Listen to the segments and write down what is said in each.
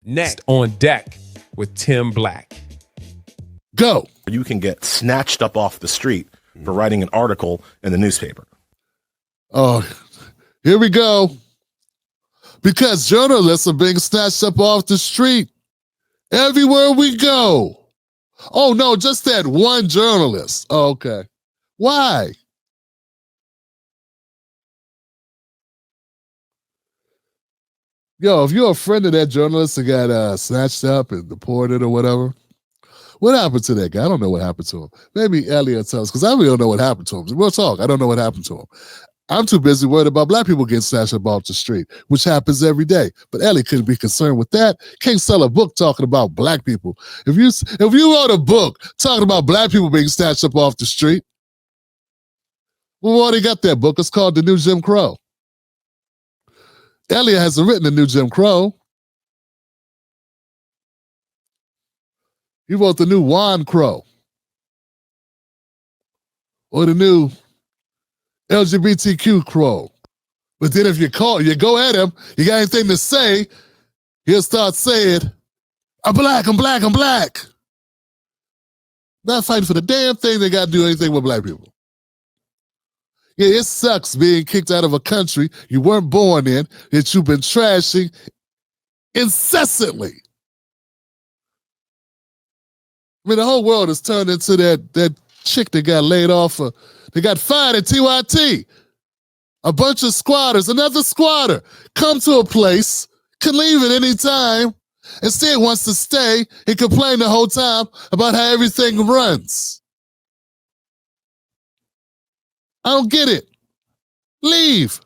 Next on deck with Tim Black. Go. You can get snatched up off the street for writing an article in the newspaper. Oh, here we go. Because journalists are being snatched up off the street everywhere we go. Oh, no, just that one journalist. Oh, okay. Why? Yo, if you're a friend of that journalist that got snatched up and deported or whatever, what happened to that guy? I don't know what happened to him. Maybe Ellie will tell us, because I really don't know what happened to him. We'll talk. I don't know what happened to him. I'm too busy worried about black people getting snatched up off the street, which happens every day. But Ellie couldn't be concerned with that. Can't sell a book talking about black people. If you wrote a book talking about black people being snatched up off the street, we already got that book. It's called The New Jim Crow. Elliot hasn't written The New Jim Crow. He wrote The New Juan Crow. Or The New LGBTQ Crow. But then if you go at him, you got anything to say, he'll start saying, I'm black, I'm black, I'm black. Not fighting for the damn thing they got to do anything with black people. Yeah, it sucks being kicked out of a country you weren't born in, that you've been trashing incessantly. I mean, the whole world has turned into that chick that got laid off. They got fired at TYT. A bunch of squatters, another squatter, come to a place, can leave at any time, and still wants to stay and complain the whole time about how everything runs. I don't get it. Leave.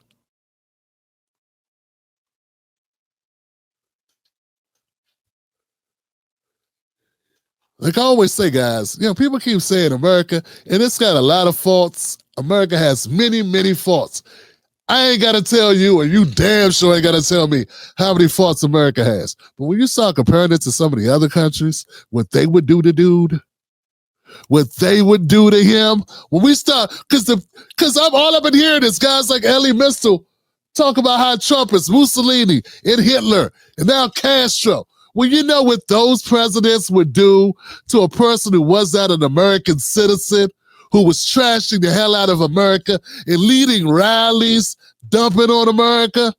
Like I always say, guys, people keep saying America, and it's got a lot of faults. America has many, many faults. I ain't got to tell you, and you damn sure ain't got to tell me how many faults America has. But when you start comparing it to some of the other countries, what they would do to dude, what they would do to him, when we start, because all I've been hearing is guys like Elie Mystal talk about how Trump is Mussolini and Hitler and now Castro. Well, you know what those presidents would do to a person who was not an American citizen, who was trashing the hell out of America and leading rallies, dumping on America?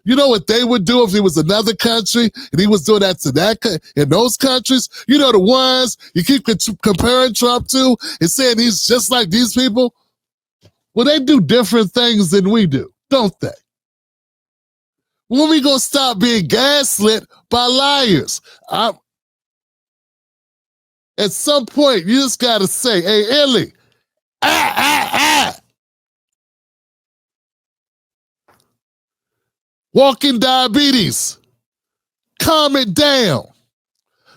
You know what they would do if he was another country and he was doing that to in those countries? You know the ones you keep comparing Trump to and saying he's just like these people? Well, they do different things than we do, don't they? When we gonna stop being gaslit by liars? At some point, you just gotta say, hey, Ellie, walking diabetes, calm it down.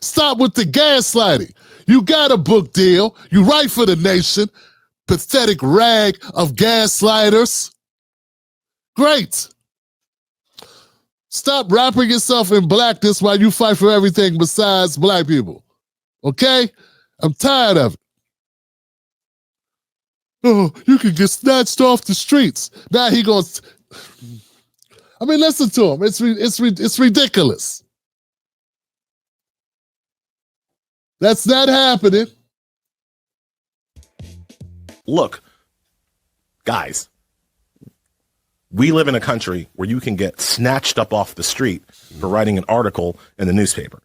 Stop with the gaslighting. You got a book deal. You write for the nation. Pathetic rag of gaslighters. Great. Stop wrapping yourself in blackness while you fight for everything besides black people. Okay? I'm tired of it. Oh, you can get snatched off the streets. Now he goes. I mean, listen to him. It's ridiculous. That's not happening. Look, guys, we live in a country where you can get snatched up off the street for writing an article in the newspaper.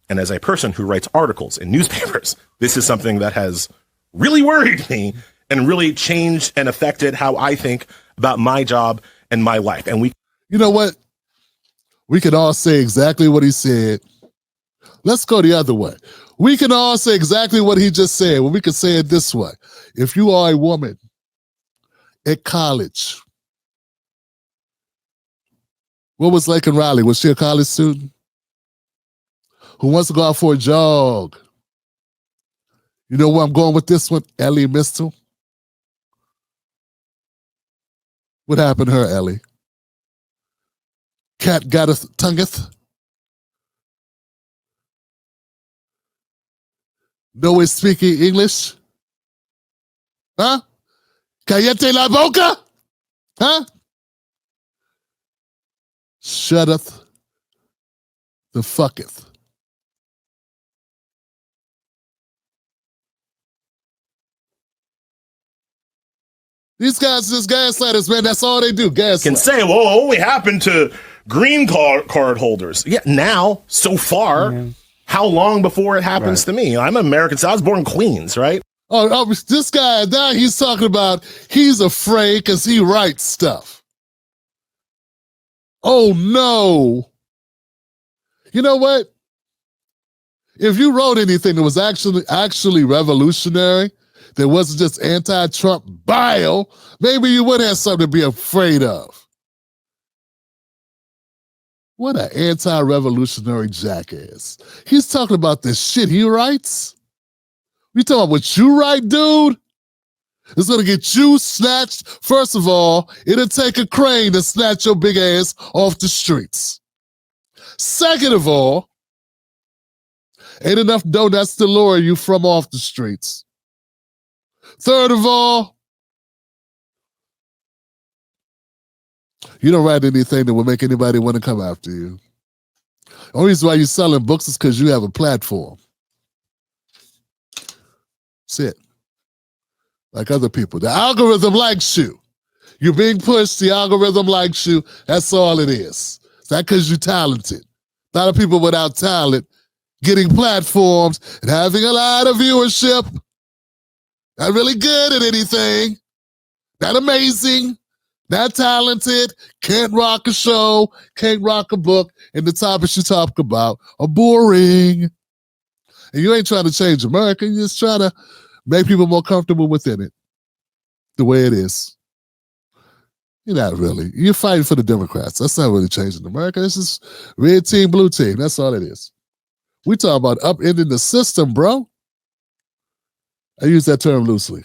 And as a person who writes articles in newspapers, this is something that has really worried me and really changed and affected how I think about my job and my life. And you know what? We can all say exactly what he said. Let's go the other way. We can all say exactly what he just said. Well, we can say it this way. If you are a woman at college, what was Laken Riley? Was she a college student who wants to go out for a jog? You know where I'm going with this one? Elie Mystal. What happened to her, Ellie? Cat gotteth tongueth. No way speaking English? Huh? Cayete la boca? Huh? Shutteth the fucketh. These guys just gaslighters, man. That's all they do. Gaslight. Can say, well, it only happened to green card holders. Yeah, now, so far, how long before it happens to me? I'm an American, so I was born in Queens, right? Oh, this guy, now he's talking about he's afraid because he writes stuff. Oh, no. You know what? If you wrote anything that was actually revolutionary, that wasn't just anti-Trump bile, maybe you would have something to be afraid of. What an anti-revolutionary jackass. He's talking about the shit he writes? You talking about what you write, dude? It's going to get you snatched. First of all, it'll take a crane to snatch your big ass off the streets. Second of all, ain't enough donuts to lure you from off the streets. Third of all, you don't write anything that will make anybody want to come after you. The only reason why you're selling books is because you have a platform. That's it. Like other people. The algorithm likes you. You're being pushed, the algorithm likes you. That's all it is. It's not because you're talented. A lot of people without talent getting platforms and having a lot of viewership. Not really good at anything. Not amazing. Not talented. Can't rock a show. Can't rock a book. And the topics you talk about are boring. And you ain't trying to change America. You're just trying to make people more comfortable within it. The way it is. You're not really. You're fighting for the Democrats. That's not really changing America. This is red team, blue team. That's all it is. We talk about upending the system, bro. I use that term loosely.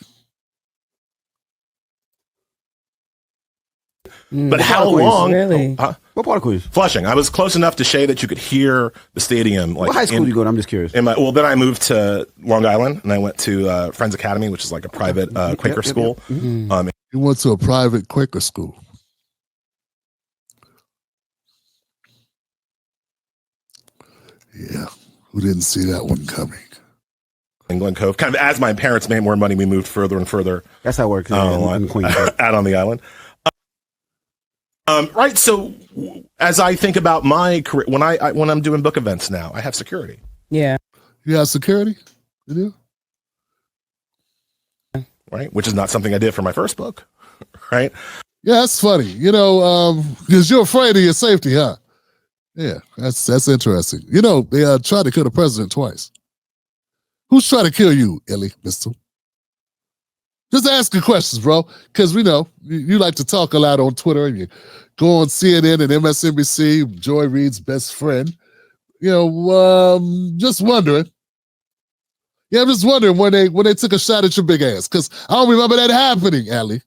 But how long? Really? What part of Queens? Flushing. I was close enough to Shay that you could hear the stadium. Like, What high school did you go to? I'm just curious. Then I moved to Long Island, and I went to Friends Academy, which is like a private Quaker school. You went to a private Quaker school. Yeah, who didn't see that one coming? England Cove. Kind of as my parents made more money, we moved further and further. That's how it works. In Queens. Out on the island. Right. So as I think about my career, when I'm doing book events now, I have security. Yeah. You have security? You do? Right. Which is not something I did for my first book. Right. Yeah, that's funny. You know, because you're afraid of your safety, huh? Yeah, that's interesting. You know, they tried to kill the president twice. Who's trying to kill you, Elie Mystal? Just asking questions, bro, because we know you like to talk a lot on Twitter, and you go on CNN and MSNBC, Joy Reid's best friend. You know, just wondering. Yeah, I'm just wondering when they took a shot at your big ass, because I don't remember that happening, Ellie.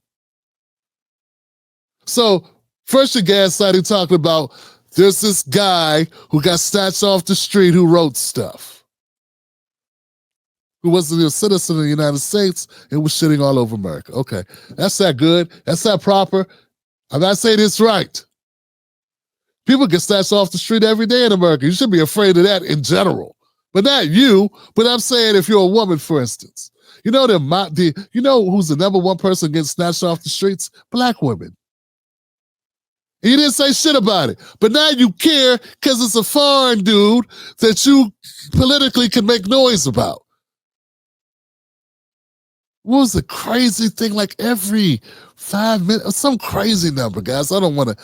So first you're gaslighting, talking about there's this guy who got snatched off the street who wrote stuff, who wasn't a citizen of the United States and was shitting all over America. Okay, that's not good. That's not proper. I'm not saying it's right. People get snatched off the street every day in America. You should be afraid of that in general. But not you, but I'm saying if you're a woman, for instance. You know you know who's the number one person getting snatched off the streets? Black women. And you didn't say shit about it. But now you care because it's a foreign dude that you politically can make noise about. What was the crazy thing? Like every 5 minutes, some crazy number, guys. I don't want to.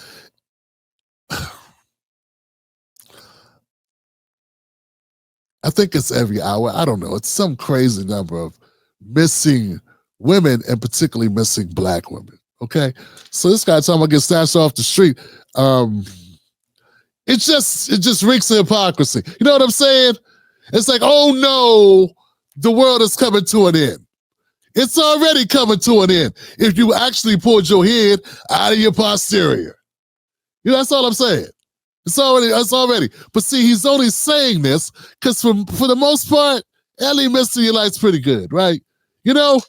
I think it's every hour. I don't know. It's some crazy number of missing women and particularly missing black women. Okay. So this guy talking about getting snatched off the street. It just reeks of hypocrisy. You know what I'm saying? It's like, oh no, the world is coming to an end. It's already coming to an end if you actually pulled your head out of your posterior. You know, that's all I'm saying. It's already. But see, he's only saying this because for the most part, Elie Mystal, your life's pretty good, right? You know,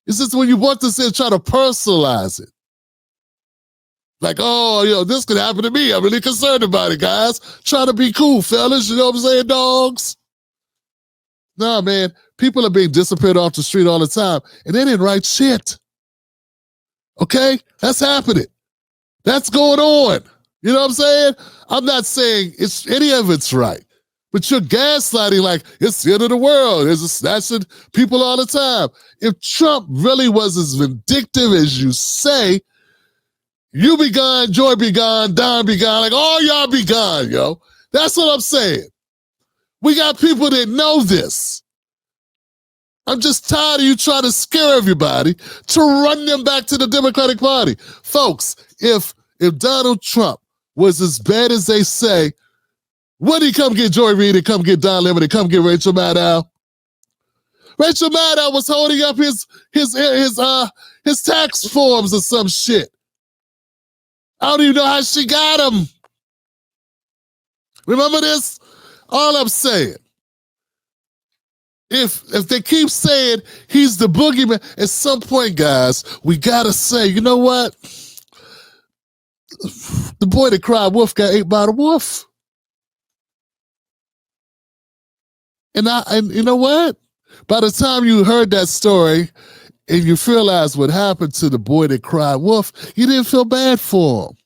it's just when you want to say, try to personalize it. Like, oh, this could happen to me. I'm really concerned about it, guys. Try to be cool, fellas. You know what I'm saying, dogs? Nah, man. People are being disappeared off the street all the time, and they didn't write shit. Okay? That's happening. That's going on. You know what I'm saying? I'm not saying any of it's right. But you're gaslighting like it's the end of the world. There's a snatching people all the time. If Trump really was as vindictive as you say, you be gone, Joy be gone, Don be gone, like all y'all be gone, yo. That's what I'm saying. We got people that know this. I'm just tired of you trying to scare everybody to run them back to the Democratic Party. Folks, if Donald Trump was as bad as they say, would he come get Joy Reid and come get Don Lemon and come get Rachel Maddow? Rachel Maddow was holding up his tax forms or some shit. I don't even know how she got them. Remember this? All I'm saying, if they keep saying he's the boogeyman, at some point, guys, we gotta say, you know what? The boy that cried wolf got ate by the wolf. And you know what? By the time you heard that story and you realized what happened to the boy that cried wolf, you didn't feel bad for him.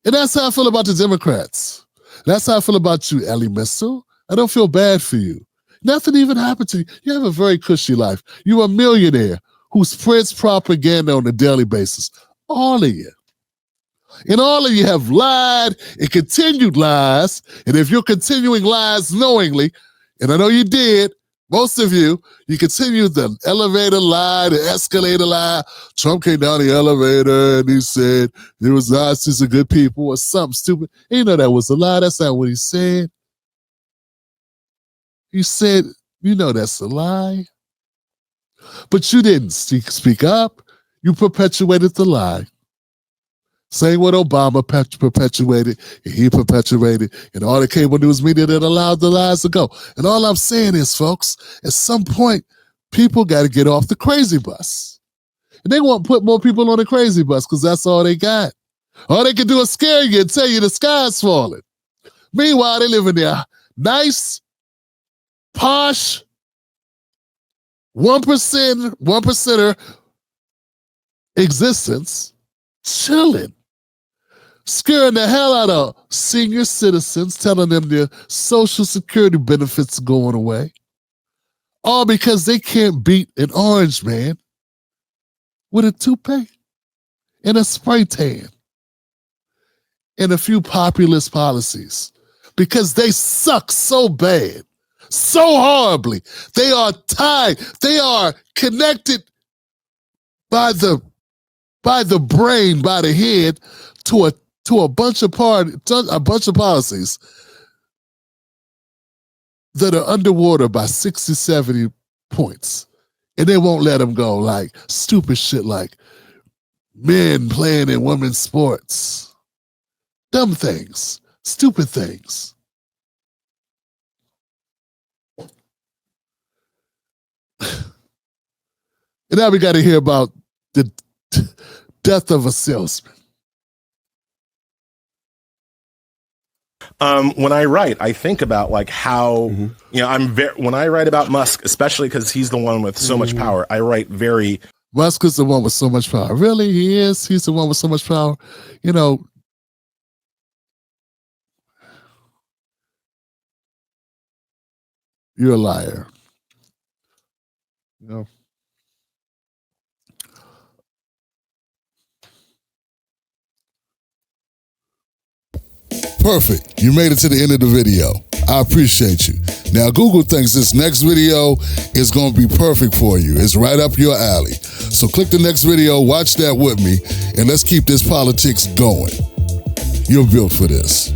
And that's how I feel about the Democrats. That's how I feel about you, Elie Mystal. I don't feel bad for you. Nothing even happened to you. You have a very cushy life. You're a millionaire who spreads propaganda on a daily basis. All of you. And all of you have lied and continued lies. And if you're continuing lies knowingly, and I know you did, most of you continued the elevator lie, the escalator lie. Trump came down the elevator and he said there was Nazis and good people or something stupid. And you know that was a lie. That's not what he said. He said, that's a lie. But you didn't speak up. You perpetuated the lie. Same what Obama perpetuated, and he perpetuated, and all the cable news media that allowed the lies to go. And all I'm saying is, folks, at some point, people got to get off the crazy bus. And they want to put more people on the crazy bus because that's all they got. All they can do is scare you and tell you the sky's falling. Meanwhile, they live in their nice, posh, 1%er existence, chilling, scaring the hell out of senior citizens, telling them their Social Security benefits are going away, all because they can't beat an orange man with a toupee and a spray tan and a few populist policies because they suck so bad, so horribly. They are tied. They are connected by the brain, by the head, to a bunch of policies that are underwater by 60, 70 points. And they won't let them go, like stupid shit like men playing in women's sports. Dumb things. Stupid things. And now we got to hear about the death of a salesman. When I write, I think about like how, when I write about Musk, especially because he's the one with so much power, I write very. Musk is the one with so much power. Really? He is? He's the one with so much power? You're a liar. Perfect. You made it to the end of the video. I appreciate you. Now, Google thinks this next video is going to be perfect for you. It's right up your alley. So click the next video, watch that with me, and let's keep this politics going. You're built for this.